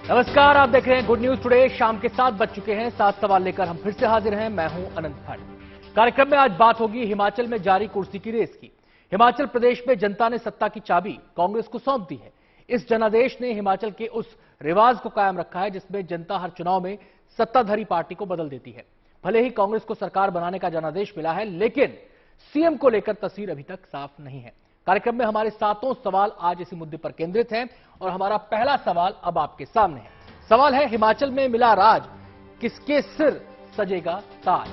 नमस्कार, आप देख रहे हैं गुड न्यूज टुडे। शाम के 7 बज चुके हैं। 7 सवाल लेकर हम फिर से हाजिर हैं। मैं हूं अनंत भट्ट। कार्यक्रम में आज बात होगी हिमाचल में जारी कुर्सी की रेस की। हिमाचल प्रदेश में जनता ने सत्ता की चाबी कांग्रेस को सौंप दी है। इस जनादेश ने हिमाचल के उस रिवाज को कायम रखा है जिसमें जनता हर चुनाव में सत्ताधारी पार्टी को बदल देती है। भले ही कांग्रेस को सरकार बनाने का जनादेश मिला है, लेकिन सीएम को लेकर तस्वीर अभी तक साफ नहीं है। कार्यक्रम में हमारे सातों सवाल आज इसी मुद्दे पर केंद्रित हैं और हमारा पहला सवाल अब आपके सामने है। सवाल है, हिमाचल में मिला राज, किसके सिर सजेगा ताज।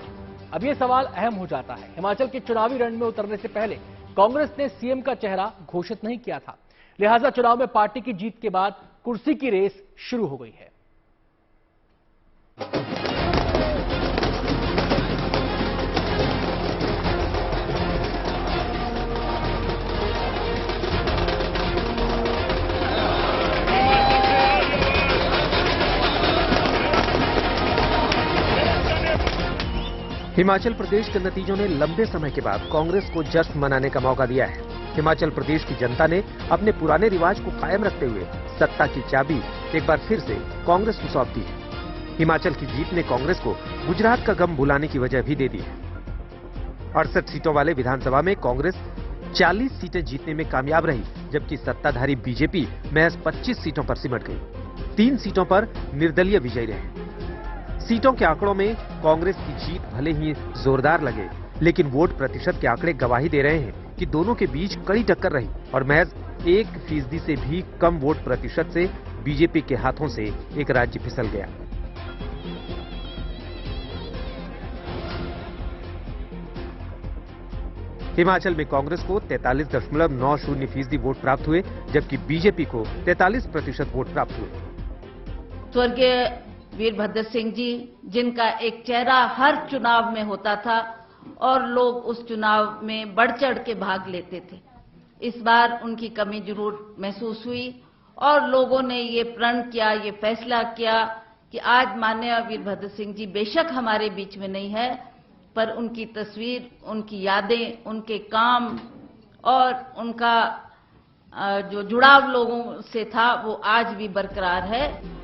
अब यह सवाल अहम हो जाता है। हिमाचल के चुनावी रण में उतरने से पहले कांग्रेस ने सीएम का चेहरा घोषित नहीं किया था, लिहाजा चुनाव में पार्टी की जीत के बाद कुर्सी की रेस शुरू हो गई है। हिमाचल प्रदेश के नतीजों ने लंबे समय के बाद कांग्रेस को जश्न मनाने का मौका दिया है। हिमाचल प्रदेश की जनता ने अपने पुराने रिवाज को कायम रखते हुए सत्ता की चाबी एक बार फिर से कांग्रेस को सौंप दी है। हिमाचल की जीत ने कांग्रेस को गुजरात का गम भुलाने की वजह भी दे दी है। 68 सीटों वाले विधानसभा में कांग्रेस 40 सीटें जीतने में कामयाब रही, जबकि सत्ताधारी बीजेपी महज 25 सीटों पर सिमट गई। 3 सीटों पर निर्दलीय विजयी रहे। सीटों के आंकड़ों में कांग्रेस की जीत भले ही जोरदार लगे, लेकिन वोट प्रतिशत के आंकड़े गवाही दे रहे हैं कि दोनों के बीच कड़ी टक्कर रही और महज 1% से भी कम वोट प्रतिशत से बीजेपी के हाथों से एक राज्य फिसल गया। हिमाचल में कांग्रेस को 43.90% वोट प्राप्त हुए, जबकि बीजेपी को 43% वोट प्राप्त हुए। स्वर्गीय वीरभद्र सिंह जी, जिनका एक चेहरा हर चुनाव में होता था और लोग उस चुनाव में बढ़ चढ़ के भाग लेते थे, इस बार उनकी कमी जरूर महसूस हुई और लोगों ने ये प्रण किया, ये फैसला किया कि आज माननीय वीरभद्र सिंह जी बेशक हमारे बीच में नहीं है, पर उनकी तस्वीर, उनकी यादें, उनके काम और उनका जो जुड़ाव लोगों से था वो आज भी बरकरार है।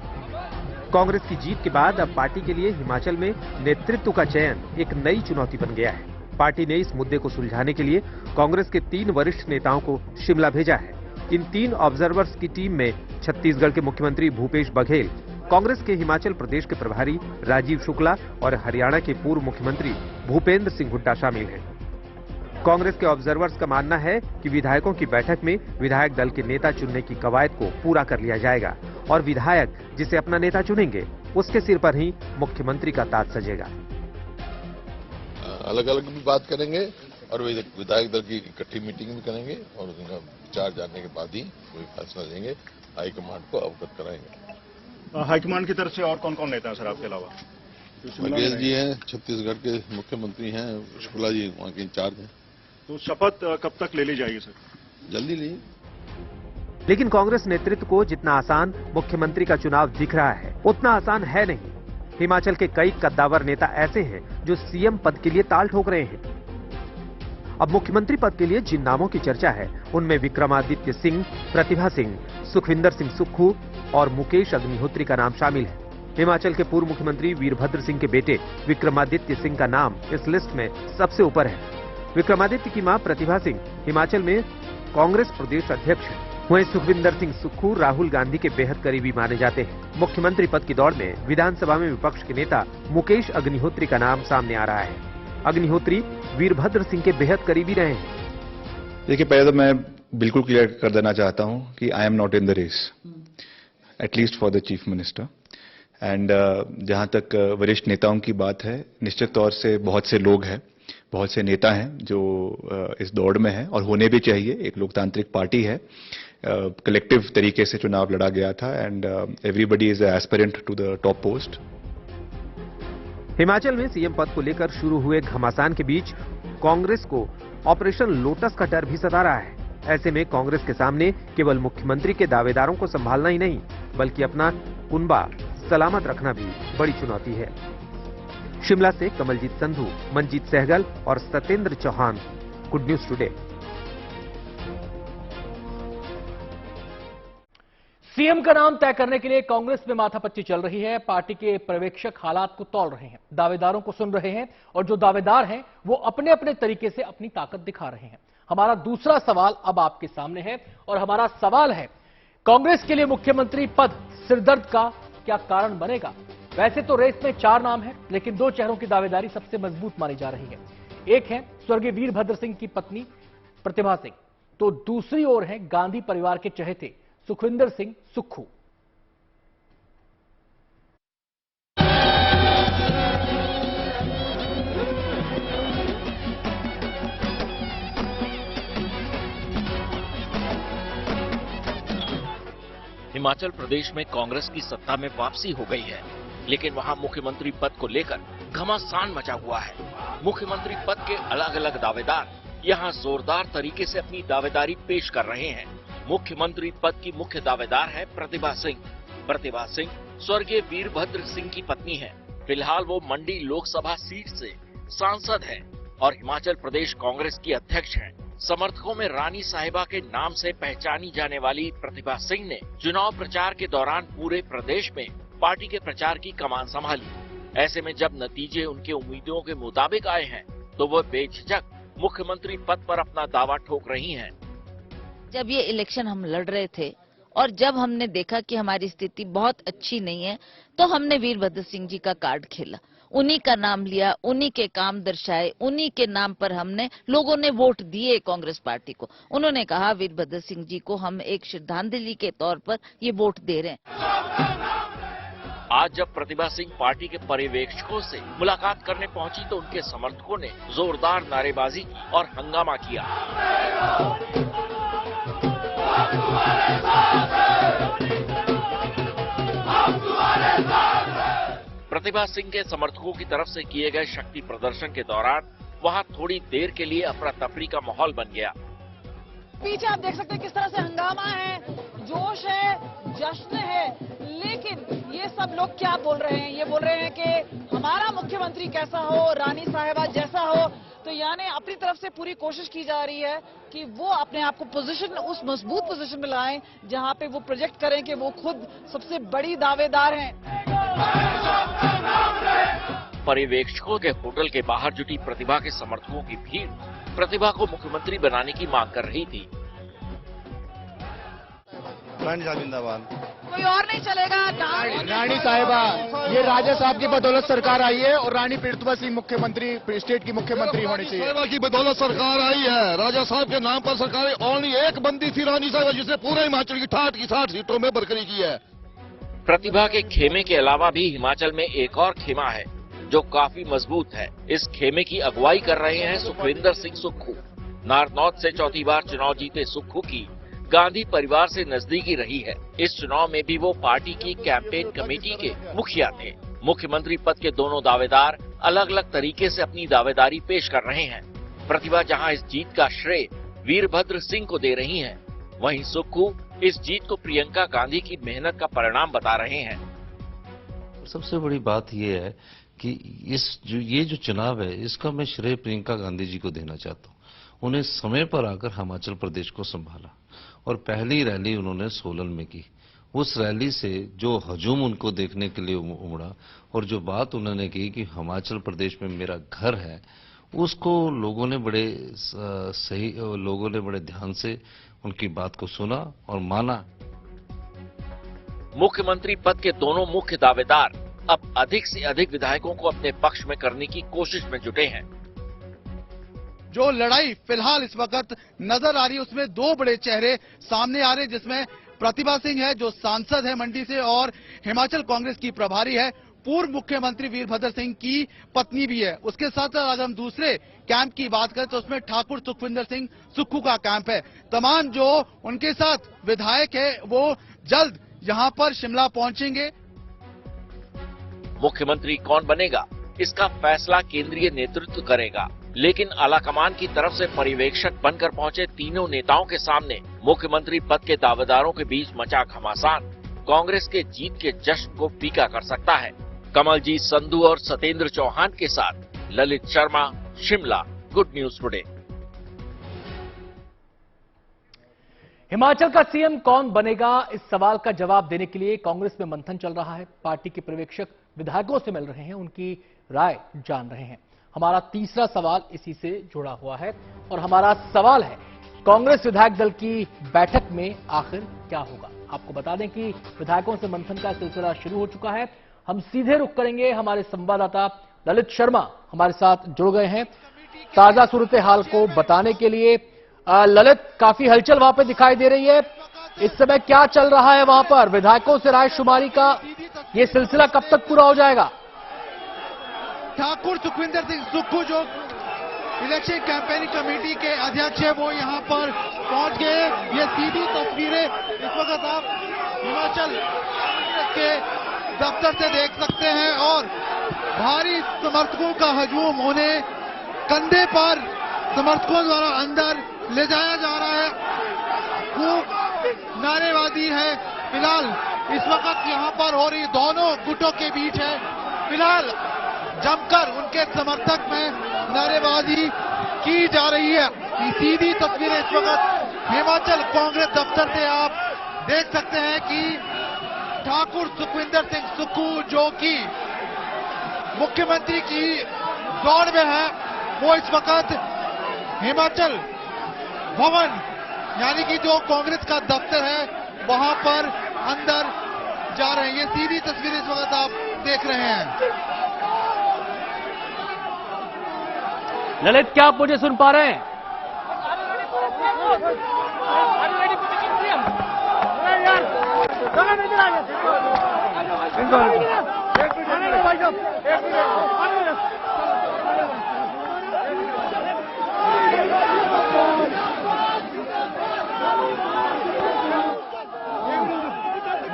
कांग्रेस की जीत के बाद अब पार्टी के लिए हिमाचल में नेतृत्व का चयन एक नई चुनौती बन गया है। पार्टी ने इस मुद्दे को सुलझाने के लिए कांग्रेस के 3 वरिष्ठ नेताओं को शिमला भेजा है। इन 3 ऑब्जर्वर्स की टीम में छत्तीसगढ़ के मुख्यमंत्री भूपेश बघेल, कांग्रेस के हिमाचल प्रदेश के प्रभारी राजीव शुक्ला और हरियाणा के पूर्व मुख्यमंत्री भूपेंद्र सिंह हुड्डा शामिल हैं। कांग्रेस के ऑब्जर्वर्स का मानना है कि विधायकों की बैठक में विधायक दल के नेता चुनने की कवायद को पूरा कर लिया जाएगा और विधायक जिसे अपना नेता चुनेंगे उसके सिर पर ही मुख्यमंत्री का ताज सजेगा। अलग अलग भी बात करेंगे और विधायक दल की इकट्ठी मीटिंग भी करेंगे और उनका विचार जानने के बाद ही कोई फैसला लेंगे। हाईकमान को अवगत कराएंगे। हाईकमान की तरफ से और कौन कौन नेता है सर आपके अलावा? बघेल जी हैं, छत्तीसगढ़ के मुख्यमंत्री हैं, शुक्ला जी वहाँ के इंचार्ज हैं। तो शपथ कब तक ले ली जाएगी सर? जल्दी ली। लेकिन कांग्रेस नेतृत्व को जितना आसान मुख्यमंत्री का चुनाव दिख रहा है, उतना आसान है नहीं। हिमाचल के कई कद्दावर नेता ऐसे हैं जो सीएम पद के लिए ताल ठोक रहे हैं। अब मुख्यमंत्री पद के लिए जिन नामों की चर्चा है, उनमें विक्रमादित्य सिंह, प्रतिभा सिंह, सुखविंदर सिंह सुक्खू और मुकेश अग्निहोत्री का नाम शामिल है। हिमाचल के पूर्व मुख्यमंत्री वीरभद्र सिंह के बेटे विक्रमादित्य सिंह का नाम इस लिस्ट में सबसे ऊपर है। विक्रमादित्य की मां प्रतिभा सिंह हिमाचल में कांग्रेस प्रदेश अध्यक्ष है। वहीं सुखविंदर सिंह सुक्खू राहुल गांधी के बेहद करीबी माने जाते हैं। मुख्यमंत्री पद की दौड़ में विधानसभा में विपक्ष के नेता मुकेश अग्निहोत्री का नाम सामने आ रहा है। अग्निहोत्री वीरभद्र सिंह के बेहद करीबी रहे हैं। देखिए, पहले तो मैं बिल्कुल क्लियर कर देना चाहता हूं कि I am not in the race, at least for the chief minister. And जहां तक वरिष्ठ नेताओं की बात है, निश्चित तौर से बहुत से लोग हैं, बहुत से नेता हैं जो इस दौड़ में हैं और होने भी चाहिए। एक लोकतांत्रिक पार्टी है, कलेक्टिव तरीके से चुनाव लड़ा गया था and everybody is aspirant to the top post. Himachal में सीएम पद को लेकर शुरू हुए घमासान के बीच कांग्रेस को ऑपरेशन लोटस का डर भी सता रहा है। ऐसे में कांग्रेस के सामने केवल मुख्यमंत्री के दावेदारों को संभालना ही नहीं, बल्कि अपना कुनबा सलामत रखना भी बड़ी चुनौती है। शिमला से कमलजीत संधू, मंजीत सहगल और Satyendra Chauhan, good news today. CM का नाम तय करने के लिए कांग्रेस में माथापच्ची चल रही है। पार्टी के पर्यवेक्षक हालात को तौल रहे हैं, दावेदारों को सुन रहे हैं और जो दावेदार हैं वो अपने अपने तरीके से अपनी ताकत दिखा रहे हैं। हमारा दूसरा सवाल अब आपके सामने है और हमारा सवाल है, कांग्रेस के लिए मुख्यमंत्री पद सिरदर्द का क्या कारण बनेगा? वैसे तो रेस में 4 नाम हैं, लेकिन 2 चेहरों की दावेदारी सबसे मजबूत मानी जा रही है। एक है स्वर्गीय वीरभद्र सिंह की पत्नी प्रतिभा सिंह, तो दूसरी ओर है गांधी परिवार के चहेते सुखविंदर सिंह सुक्खू। हिमाचल प्रदेश में कांग्रेस की सत्ता में वापसी हो गई है, लेकिन वहां मुख्यमंत्री पद को लेकर घमासान मचा हुआ है। मुख्यमंत्री पद के अलग अलग दावेदार यहां जोरदार तरीके से अपनी दावेदारी पेश कर रहे हैं। मुख्यमंत्री पद की मुख्य दावेदार है प्रतिभा सिंह। प्रतिभा सिंह स्वर्गीय वीरभद्र सिंह की पत्नी है। फिलहाल वो मंडी लोकसभा सीट से सांसद हैं और हिमाचल प्रदेश कांग्रेस की अध्यक्ष हैं। समर्थकों में रानी साहिबा के नाम से पहचानी जाने वाली प्रतिभा सिंह ने चुनाव प्रचार के दौरान पूरे प्रदेश में पार्टी के प्रचार की कमान संभाली। ऐसे में जब नतीजे उनके उम्मीदों के मुताबिक आए हैं, तो वो बेझिझक मुख्यमंत्री पद पर अपना दावा ठोक रही हैं। जब ये इलेक्शन हम लड़ रहे थे और जब हमने देखा कि हमारी स्थिति बहुत अच्छी नहीं है, तो हमने वीरभद्र सिंह जी का कार्ड खेला, उन्हीं का नाम लिया, उन्हीं के काम दर्शाए, उन्हीं के नाम पर हमने लोगों ने वोट दिए कांग्रेस पार्टी को। उन्होंने कहा वीरभद्र सिंह जी को हम एक श्रद्धांजलि के तौर पर ये वोट दे रहे हैं। आज जब प्रतिभा सिंह पार्टी के पर्यवेक्षकों से मुलाकात करने पहुंची, तो उनके समर्थकों ने जोरदार नारेबाजी की और हंगामा किया। प्रतिभा सिंह के समर्थकों की तरफ से किए गए शक्ति प्रदर्शन के दौरान वहां थोड़ी देर के लिए अफरा तफरी का माहौल बन गया। पीछे आप देख सकते हैं किस तरह से हंगामा है, जोश है, जश्न है, लेकिन ये सब लोग क्या बोल रहे हैं? ये बोल रहे हैं कि हमारा मुख्यमंत्री कैसा हो, रानी साहिबा जैसा हो। तो यानी अपनी तरफ से पूरी कोशिश की जा रही है कि वो अपने आप को पोजीशन, उस मजबूत पोजीशन में लाएं जहां पे वो प्रोजेक्ट करें कि वो खुद सबसे बड़ी दावेदार हैं। पर्यवेक्षकों के होटल के बाहर जुटी प्रतिभा के समर्थकों की भीड़ प्रतिभा को मुख्यमंत्री बनाने की मांग कर रही थी। कोई और नहीं चलेगा। रानी साहिबा, ये राजा साहब की बदौलत सरकार आई है और रानी प्रतिभा सिंह मुख्यमंत्री, स्टेट की मुख्यमंत्री होनी चाहिए। साहिबा की बदौलत सरकार आई है, राजा साहब के नाम पर सरकार। ओनली एक बंदी थी रानी साहिबा, जिसने पूरे हिमाचल की 60 सीटों में बरकरी की है। प्रतिभा के खेमे के अलावा भी हिमाचल में एक और खेमा है जो काफी मजबूत है। इस खेमे की अगुवाई कर रहे हैं सुखविंदर सिंह सुक्खू। नारनौत से चौथी बार चुनाव जीते सुक्खू की गांधी परिवार से नजदीकी रही है। इस चुनाव में भी वो पार्टी की कैंपेन कमेटी के मुखिया थे। मुख्यमंत्री पद के दोनों दावेदार अलग अलग तरीके से अपनी दावेदारी पेश कर रहे हैं। प्रतिभा जहां इस जीत का श्रेय वीरभद्र सिंह को दे रही हैं, वहीं सुक्खू इस जीत को प्रियंका गांधी की मेहनत का परिणाम बता रहे हैं। सबसे बड़ी बात यह है कि ये जो चुनाव है, इसका मैं श्रेय प्रियंका गांधी जी को देना चाहता हूँ। उन्हें समय पर आकर हिमाचल प्रदेश को संभाला और पहली रैली उन्होंने सोलन में की। उस रैली से जो हजूम उनको देखने के लिए उमड़ा और जो बात उन्होंने की कि हिमाचल प्रदेश में मेरा घर है, उसको लोगों ने बड़े ध्यान से उनकी बात को सुना और माना। मुख्यमंत्री पद के दोनों मुख्य दावेदार अब अधिक से अधिक विधायकों को अपने पक्ष में करने की कोशिश में जुटे हैं। जो लड़ाई फिलहाल इस वक्त नजर आ रही है, उसमें 2 बड़े चेहरे सामने आ रहे हैं, जिसमें प्रतिभा सिंह है जो सांसद है मंडी से और हिमाचल कांग्रेस की प्रभारी है। पूर्व मुख्यमंत्री वीरभद्र सिंह की पत्नी भी है। उसके साथ अगर हम दूसरे कैंप की बात करें तो उसमें ठाकुर सुखविंदर सिंह सुक्खू का कैंप है। तमाम जो उनके साथ विधायक है वो जल्द यहां पर शिमला पहुंचेंगे। मुख्यमंत्री कौन बनेगा, इसका फैसला केंद्रीय नेतृत्व करेगा, लेकिन आलाकमान की तरफ से पर्यवेक्षक बनकर पहुंचे तीनों नेताओं के सामने मुख्यमंत्री पद के दावेदारों के बीच मचा घमासान कांग्रेस के जीत के जश्न को फीका कर सकता है। कमलजीत संधू और सतेंद्र चौहान के साथ Lalit Sharma, Shimla, good news today. Himachal का सीएम कौन बनेगा, इस सवाल का जवाब देने के लिए कांग्रेस में मंथन चल रहा है। पार्टी के पर्यवेक्षक विधायकों से मिल रहे हैं, उनकी राय जान रहे हैं। हमारा तीसरा सवाल इसी से जुड़ा हुआ है और हमारा सवाल है, कांग्रेस विधायक दल की बैठक में आखिर क्या होगा। आपको बता दें कि विधायकों से मंथन का सिलसिला शुरू हो चुका है। हम सीधे रुख करेंगे, हमारे संवाददाता ललित शर्मा हमारे साथ जुड़ गए हैं ताजा सूरत हाल को बताने के लिए। ललित, काफी हलचल वहां पे दिखाई दे रही है, इस समय क्या चल रहा है वहां पर? विधायकों से राय शुमारी का ये सिलसिला कब तक पूरा हो जाएगा? ठाकुर सुखविंदर सिंह सुक्खू जो इलेक्शन कैंपेनिंग कमेटी के अध्यक्ष है वो यहाँ पर पहुंच गए। ये सीधी तस्वीरें इस वक्त आप हिमाचल के दफ्तर से देख सकते हैं और भारी समर्थकों का हजूम, उन्हें कंधे पर समर्थकों द्वारा अंदर ले जाया जा रहा है। खूब नारेबाजी है फिलहाल इस वक्त यहाँ पर हो रही, दोनों गुटों के बीच है फिलहाल जमकर उनके समर्थक में नारेबाजी की जा रही है। ये सीधी तस्वीरें इस वक्त हिमाचल कांग्रेस दफ्तर से आप देख सकते हैं कि ठाकुर सुखविंदर सिंह सुक्खू जो कि मुख्यमंत्री की दौड़ में है, वो इस वक्त हिमाचल भवन यानी कि जो कांग्रेस का दफ्तर है वहां पर अंदर जा रहे हैं। ये सीधी तस्वीरें इस वक्त आप देख रहे हैं। ललित, क्या आप मुझे सुन पा रहे हैं?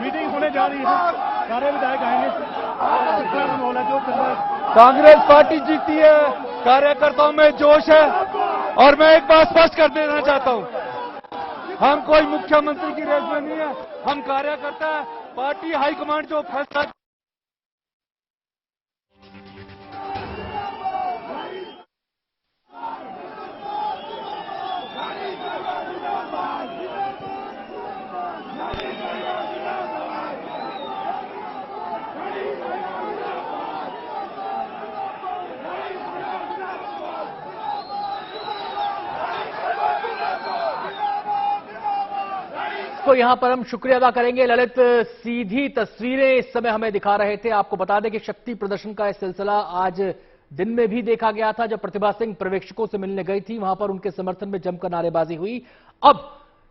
मीटिंग होने जा रही है, सारे विधायक आएंगे। कांग्रेस पार्टी जीती है, कार्यकर्ताओं में जोश है और मैं एक बात स्पष्ट कर देना चाहता हूं, हम कोई मुख्यमंत्री की रेस में नहीं है, हम कार्यकर्ता है। पार्टी हाईकमांड जो फैसला तो यहां पर हम शुक्रिया अदा करेंगे। ललित, सीधी तस्वीरें इस समय हमें दिखा रहे थे। आपको बता दें कि शक्ति प्रदर्शन का यह सिलसिला आज दिन में भी देखा गया था, जब प्रतिभा सिंह पर्यवेक्षकों से मिलने गई थी, वहां पर उनके समर्थन में जमकर नारेबाजी हुई। अब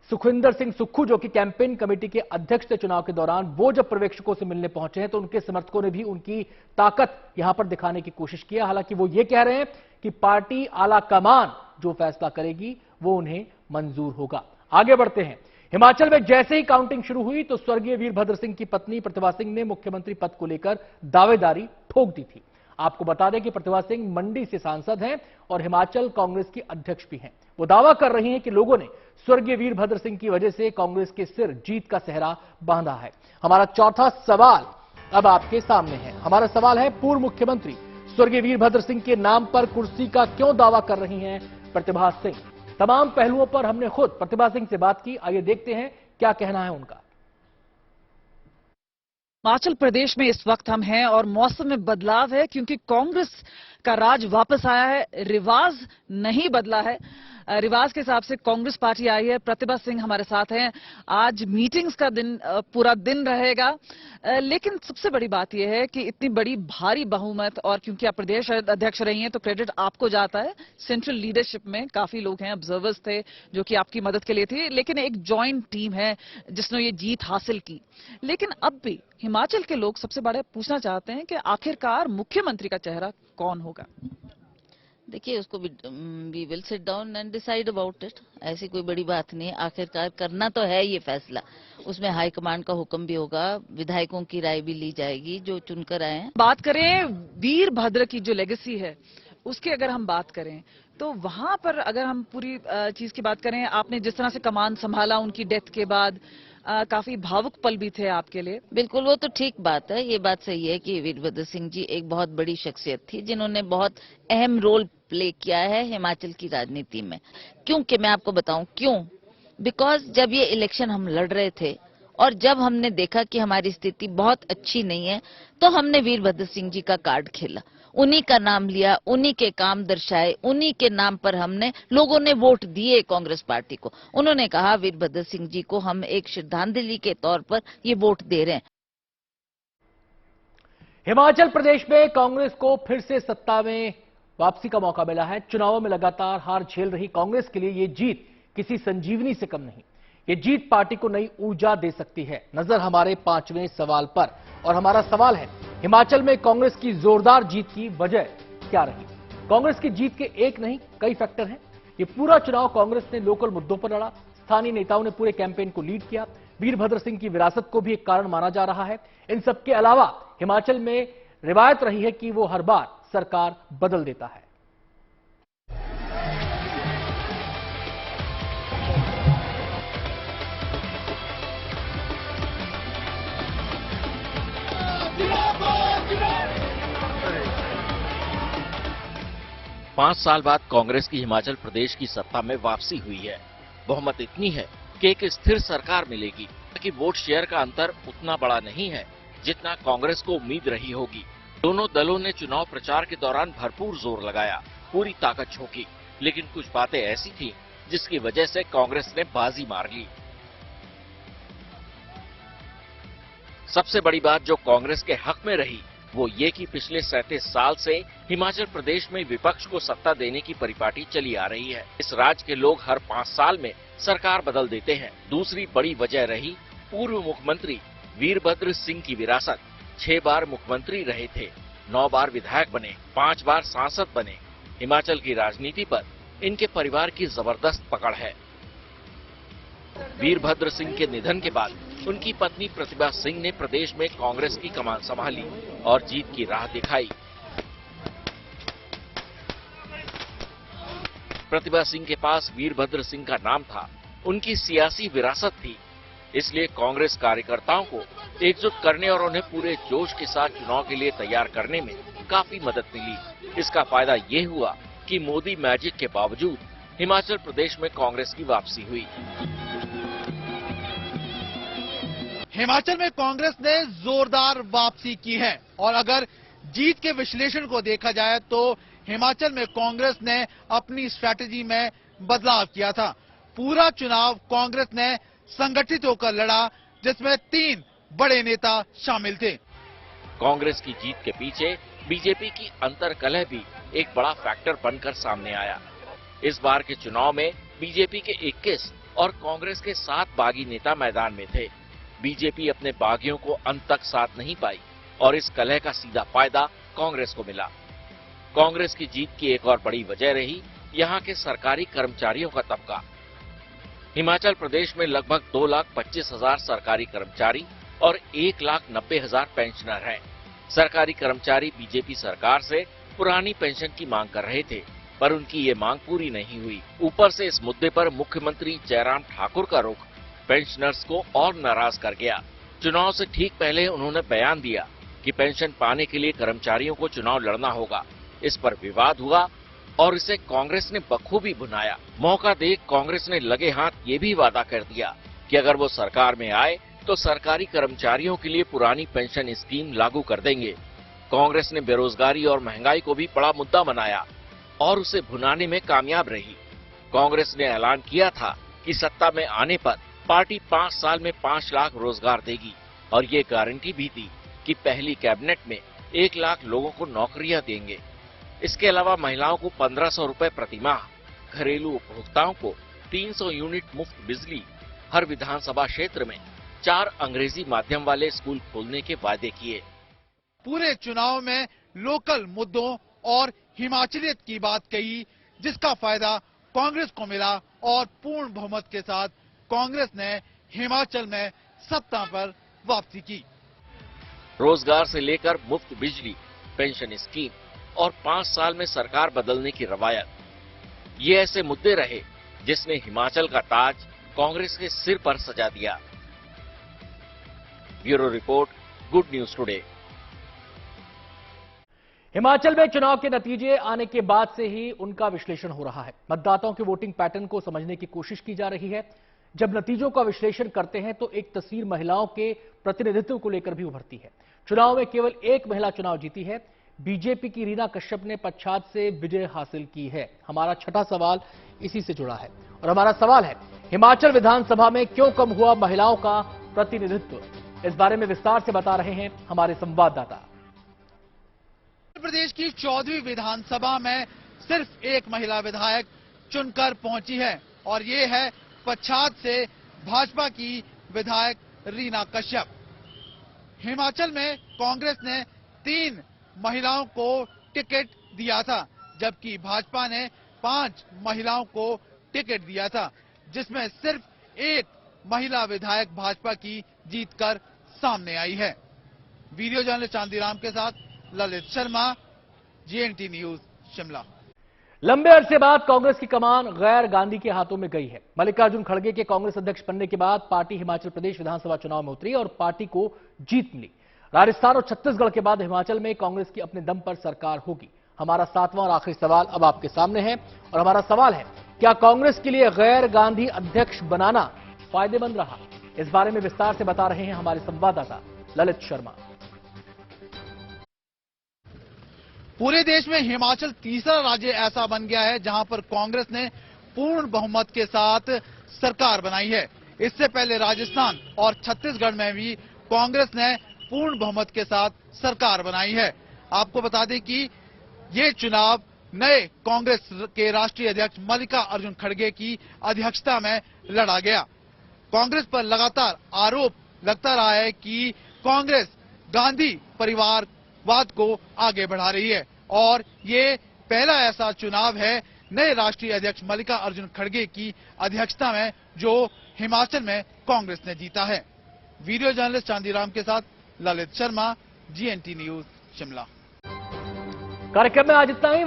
सुखविंदर सिंह सुक्खू जो कि कैंपेन कमेटी के अध्यक्ष थे चुनाव के दौरान, वो जब पर्यवेक्षकों से मिलने पहुंचे हैं तो उनके समर्थकों ने भी उनकी ताकत यहां पर दिखाने की कोशिश किया। हालांकि वो ये कह रहे हैं कि पार्टी आला कमान जो फैसला करेगी वो उन्हें मंजूर होगा। आगे बढ़ते हैं। हिमाचल में जैसे ही काउंटिंग शुरू हुई तो स्वर्गीय वीरभद्र सिंह की पत्नी प्रतिभा सिंह ने मुख्यमंत्री पद को लेकर दावेदारी ठोक दी थी। आपको बता दें कि प्रतिभा सिंह मंडी से सांसद हैं और हिमाचल कांग्रेस की अध्यक्ष भी हैं। वो दावा कर रही हैं कि लोगों ने स्वर्गीय वीरभद्र सिंह की वजह से कांग्रेस के सिर जीत का सेहरा बांधा है। हमारा चौथा सवाल अब आपके सामने है। हमारा सवाल है, पूर्व मुख्यमंत्री स्वर्गीय वीरभद्र सिंह के नाम पर कुर्सी का क्यों दावा कर रही हैं प्रतिभा सिंह? तमाम पहलुओं पर हमने खुद प्रतिभा सिंह से बात की। आइए देखते हैं क्या कहना है उनका। हिमाचल प्रदेश में इस वक्त हम हैं और मौसम में बदलाव है क्योंकि कांग्रेस का राज वापस आया है, रिवाज नहीं बदला है। रिवाज के हिसाब से कांग्रेस पार्टी आई है। प्रतिभा सिंह हमारे साथ हैं। आज मीटिंग्स का दिन पूरा दिन रहेगा, लेकिन सबसे बड़ी बात यह है कि इतनी बड़ी भारी बहुमत, और क्योंकि आप प्रदेश अध्यक्ष रही हैं तो क्रेडिट आपको जाता है। सेंट्रल लीडरशिप में काफी लोग हैं, ऑब्जर्वर्स थे जो कि आपकी मदद के लिए थे, लेकिन एक जॉइंट टीम है जिसने ये जीत हासिल की। लेकिन अब भी हिमाचल के लोग सबसे बड़ा पूछना चाहते हैं कि आखिरकार मुख्यमंत्री का चेहरा कौन होगा। देखिए, उसको we will sit down and decide about it. ऐसी कोई बड़ी बात नहीं है, आखिरकार करना तो है ये फैसला। उसमें हाईकमांड का हुक्म भी होगा, विधायकों की राय भी ली जाएगी जो चुनकर आए हैं। बात करें वीरभद्र की जो लेगेसी है उसकी अगर हम बात करें तो वहां पर अगर हम पूरी चीज की बात करें, आपने जिस तरह से कमान संभाला उनकी डेथ के बाद, काफी भावुक पल भी थे आपके लिए। बिल्कुल, वो तो ठीक बात है। ये बात सही है कि वीरभद्र सिंह जी एक बहुत बड़ी शख्सियत थी जिन्होंने बहुत अहम रोल प्ले किया है हिमाचल की राजनीति में। क्योंकि मैं आपको बताऊं क्यों बिकॉज जब ये इलेक्शन हम लड़ रहे थे और जब हमने देखा कि हमारी स्थिति बहुत अच्छी नहीं है, तो हमने वीरभद्र सिंह जी का कार्ड खेला, उन्हीं का नाम लिया, उन्हीं के काम दर्शाए, उन्हीं के नाम पर हमने लोगों ने वोट दिए कांग्रेस पार्टी को। उन्होंने कहा वीरभद्र सिंह जी को हम एक श्रद्धांजलि के तौर पर ये वोट दे रहे हैं। हिमाचल प्रदेश में कांग्रेस को फिर से सत्ता में वापसी का मौका मिला है। चुनावों में लगातार हार झेल रही कांग्रेस के लिए ये जीत किसी संजीवनी से कम नहीं। ये जीत पार्टी को नई ऊर्जा दे सकती है। नजर हमारे 5वें सवाल पर, और हमारा सवाल है, हिमाचल में कांग्रेस की जोरदार जीत की वजह क्या रही? कांग्रेस की जीत के एक नहीं कई फैक्टर हैं। ये पूरा चुनाव कांग्रेस ने लोकल मुद्दों पर लड़ा, स्थानीय नेताओं ने पूरे कैंपेन को लीड किया, वीरभद्र सिंह की विरासत को भी एक कारण माना जा रहा है। इन सबके अलावा हिमाचल में रिवायत रही है कि वो हर बार सरकार बदल देता है। पांच साल बाद कांग्रेस की हिमाचल प्रदेश की सत्ता में वापसी हुई है। बहुमत इतनी है कि एक स्थिर सरकार मिलेगी, कि वोट शेयर का अंतर उतना बड़ा नहीं है जितना कांग्रेस को उम्मीद रही होगी। दोनों दलों ने चुनाव प्रचार के दौरान भरपूर जोर लगाया, पूरी ताकत झोंकी, लेकिन कुछ बातें ऐसी थी जिसकी वजह से कांग्रेस ने बाजी मार ली। सबसे बड़ी बात जो कांग्रेस के हक में रही वो ये कि पिछले 37 साल से हिमाचल प्रदेश में विपक्ष को सत्ता देने की परिपाटी चली आ रही है। इस राज्य के लोग हर 5 साल में सरकार बदल देते हैं। दूसरी बड़ी वजह रही पूर्व मुख्यमंत्री वीरभद्र सिंह की विरासत। 6 बार मुख्यमंत्री रहे थे, 9 बार विधायक बने, 5 बार सांसद बने। हिमाचल की राजनीति पर इनके परिवार की जबरदस्त पकड़ है। वीरभद्र सिंह के निधन के बाद उनकी पत्नी प्रतिभा सिंह ने प्रदेश में कांग्रेस की कमान संभाली और जीत की राह दिखाई। प्रतिभा सिंह के पास वीरभद्र सिंह का नाम था, उनकी सियासी विरासत थी, इसलिए कांग्रेस कार्यकर्ताओं को एकजुट करने और उन्हें पूरे जोश के साथ चुनाव के लिए तैयार करने में काफी मदद मिली। इसका फायदा ये हुआ कि मोदी मैजिक के बावजूद हिमाचल प्रदेश में कांग्रेस की वापसी हुई। हिमाचल में कांग्रेस ने जोरदार वापसी की है और अगर जीत के विश्लेषण को देखा जाए तो हिमाचल में कांग्रेस ने अपनी स्ट्रैटेजी में बदलाव किया था। पूरा चुनाव कांग्रेस ने संगठित होकर लड़ा, जिसमें 3 बड़े नेता शामिल थे। कांग्रेस की जीत के पीछे बीजेपी की अंतर्कलह भी एक बड़ा फैक्टर बनकर सामने आया। इस बार के चुनाव में बीजेपी के 21 और कांग्रेस के 7 बागी नेता मैदान में थे। बीजेपी अपने बागियों को अंत तक साथ नहीं पाई और इस कलह का सीधा फायदा कांग्रेस को मिला। कांग्रेस की जीत की एक और बड़ी वजह रही यहाँ के सरकारी कर्मचारियों का तबका। हिमाचल प्रदेश में लगभग 2,25,000 सरकारी कर्मचारी और 1,90,000 पेंशनर हैं। सरकारी कर्मचारी बीजेपी सरकार से पुरानी पेंशन की मांग कर रहे थे, पर उनकी ये मांग पूरी नहीं हुई। ऊपर से इस मुद्दे पर मुख्यमंत्री जयराम ठाकुर का रुख पेंशनर्स को और नाराज कर गया। चुनाव से ठीक पहले उन्होंने बयान दिया कि पेंशन पाने के लिए कर्मचारियों को चुनाव लड़ना होगा। इस पर विवाद हुआ और इसे कांग्रेस ने बखूबी भुनाया। मौका देख कांग्रेस ने लगे हाथ ये भी वादा कर दिया कि अगर वो सरकार में आए तो सरकारी कर्मचारियों के लिए पुरानी पेंशन स्कीम लागू कर देंगे। कांग्रेस ने बेरोजगारी और महंगाई को भी बड़ा मुद्दा बनाया और उसे भुनाने में कामयाब रही। कांग्रेस ने ऐलान किया था कि सत्ता में आने पर पार्टी 5 साल में 5 लाख रोजगार देगी और ये गारंटी भी दी कि पहली कैबिनेट में 1 लाख लोगों को नौकरियां देंगे। इसके अलावा महिलाओं को 1,500 रुपए प्रति माह, घरेलू उपभोक्ताओं को 300 यूनिट मुफ्त बिजली, हर विधानसभा क्षेत्र में 4 अंग्रेजी माध्यम वाले स्कूल खोलने के वादे किए। पूरे चुनाव में लोकल मुद्दों और हिमाचलियत की बात कही, जिसका फायदा कांग्रेस को मिला और पूर्ण बहुमत के साथ कांग्रेस ने हिमाचल में सत्ता पर वापसी की। रोजगार से लेकर मुफ्त बिजली, पेंशन स्कीम और 5 साल में सरकार बदलने की रवायत, ये ऐसे मुद्दे रहे जिसने हिमाचल का ताज कांग्रेस के सिर पर सजा दिया। Bureau report, good news today. Himachal में चुनाव के नतीजे आने के बाद से ही उनका विश्लेषण हो रहा है। मतदाताओं के वोटिंग पैटर्न को समझने की कोशिश की जा रही है। जब नतीजों का विश्लेषण करते हैं तो एक तस्वीर महिलाओं के प्रतिनिधित्व को लेकर भी उभरती है। चुनाव में केवल एक महिला चुनाव जीती है। बीजेपी की रीना कश्यप ने पच्छाद से विजय हासिल की है। हमारा छठा सवाल इसी से जुड़ा है और हमारा सवाल है, हिमाचल विधानसभा में क्यों कम हुआ महिलाओं का प्रतिनिधित्व? इस बारे में विस्तार से बता रहे हैं हमारे संवाददाता। उत्तर प्रदेश की 14वीं विधानसभा में सिर्फ एक महिला विधायक चुनकर पहुंची है और ये है पच्छाद से भाजपा की विधायक रीना कश्यप। हिमाचल में कांग्रेस ने 3 महिलाओं को टिकट दिया था, जबकि भाजपा ने 5 महिलाओं को टिकट दिया था, जिसमें सिर्फ एक महिला विधायक भाजपा की जीतकर सामने आई है। वीडियो जर्नलिस्ट चांदीराम के साथ ललित शर्मा, GNT न्यूज, शिमला। लंबे अरसे बाद कांग्रेस की कमान गैर गांधी के हाथों में गई है। मल्लिकार्जुन खड़गे के कांग्रेस अध्यक्ष बनने के बाद पार्टी हिमाचल प्रदेश विधानसभा चुनाव में उतरी और पार्टी को जीत मिली। राजस्थान और छत्तीसगढ़ के बाद हिमाचल में कांग्रेस की अपने दम पर सरकार होगी। हमारा 7वां और आखिरी सवाल अब आपके सामने है और हमारा सवाल है, क्या कांग्रेस के लिए गैर गांधी अध्यक्ष बनाना फायदेमंद रहा? इस बारे में विस्तार से बता रहे हैं हमारे संवाददाता ललित शर्मा। पूरे देश में हिमाचल तीसरा राज्य ऐसा बन गया है जहां पर कांग्रेस ने पूर्ण बहुमत के साथ सरकार बनाई है। इससे पहले राजस्थान और छत्तीसगढ़ में भी कांग्रेस ने पूर्ण बहुमत के साथ सरकार बनाई है। आपको बता दें कि ये चुनाव नए कांग्रेस के राष्ट्रीय अध्यक्ष मल्लिकार्जुन खड़गे की अध्यक्षता में लड़ा गया। कांग्रेस पर लगातार आरोप लगता रहा है कि कांग्रेस गांधी परिवारवाद को आगे बढ़ा रही है और ये पहला ऐसा चुनाव है नए राष्ट्रीय अध्यक्ष मल्लिकार्जुन खड़गे की अध्यक्षता में जो हिमाचल में कांग्रेस ने जीता है। वीडियो जर्नलिस्ट चांदीराम के साथ ललित शर्मा, GNT न्यूज, शिमला। कार्यक्रम में आज इतना ही।